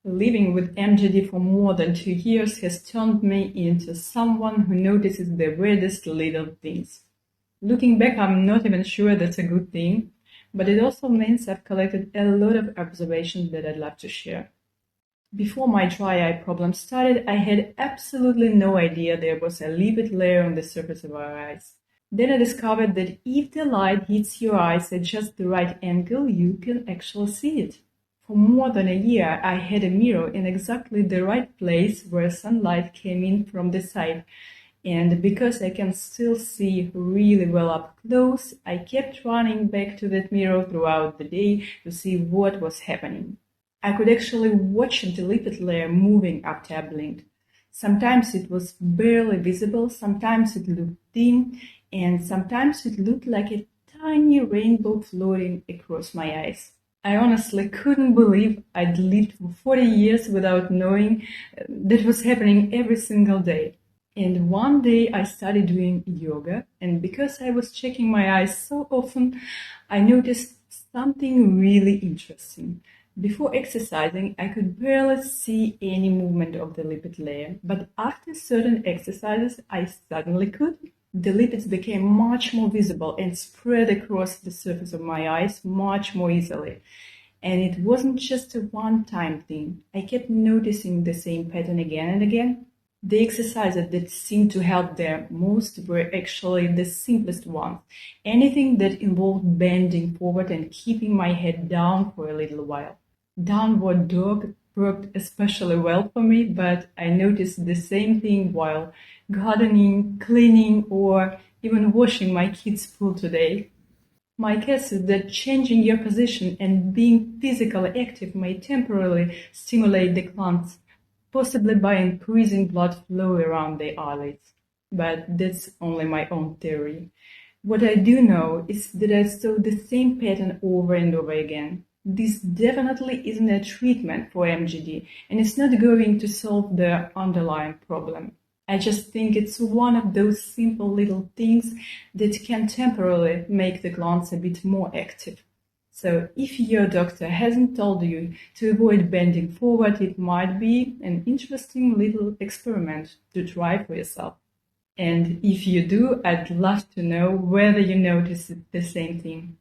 Living with MGD for more than 2 years has turned me into someone who notices the weirdest little things. Looking back, I'm not even sure that's a good thing, but it also means I've collected a lot of observations that I'd love to share. Before my dry eye problem started, I had absolutely no idea there was a lipid layer on the surface of our eyes. Then I discovered that if the light hits your eyes at just the right angle, you can actually see it. For more than a year, I had a mirror in exactly the right place where sunlight came in from the side. And because I can still see really well up close, I kept running back to that mirror throughout the day to see what was happening. I could actually watch the lipid layer moving after I blinked. Sometimes it was barely visible, sometimes it looked dim, and sometimes it looked like a tiny rainbow floating across my eyes. I honestly couldn't believe I'd lived for 40 years without knowing that was happening every single day. And one day I started doing yoga, and because I was checking my eyes so often, I noticed something really interesting. Before exercising, I could barely see any movement of the lipid layer, but after certain exercises, I suddenly could. The lipids became much more visible and spread across the surface of my eyes much more easily. And it wasn't just a one-time thing. I kept noticing the same pattern again and again. The exercises that seemed to help the most were actually the simplest ones. Anything that involved bending forward and keeping my head down for a little while. Downward dog worked especially well for me, but I noticed the same thing while gardening, cleaning, or even washing my kids' pool today. My guess is that changing your position and being physically active may temporarily stimulate the glands, possibly by increasing blood flow around the eyelids. But that's only my own theory. What I do know is that I saw the same pattern over and over again. This definitely isn't a treatment for MGD, and it's not going to solve the underlying problem. I just think it's one of those simple little things that can temporarily make the glands a bit more active. So if your doctor hasn't told you to avoid bending forward, it might be an interesting little experiment to try for yourself. And if you do, I'd love to know whether you notice the same thing.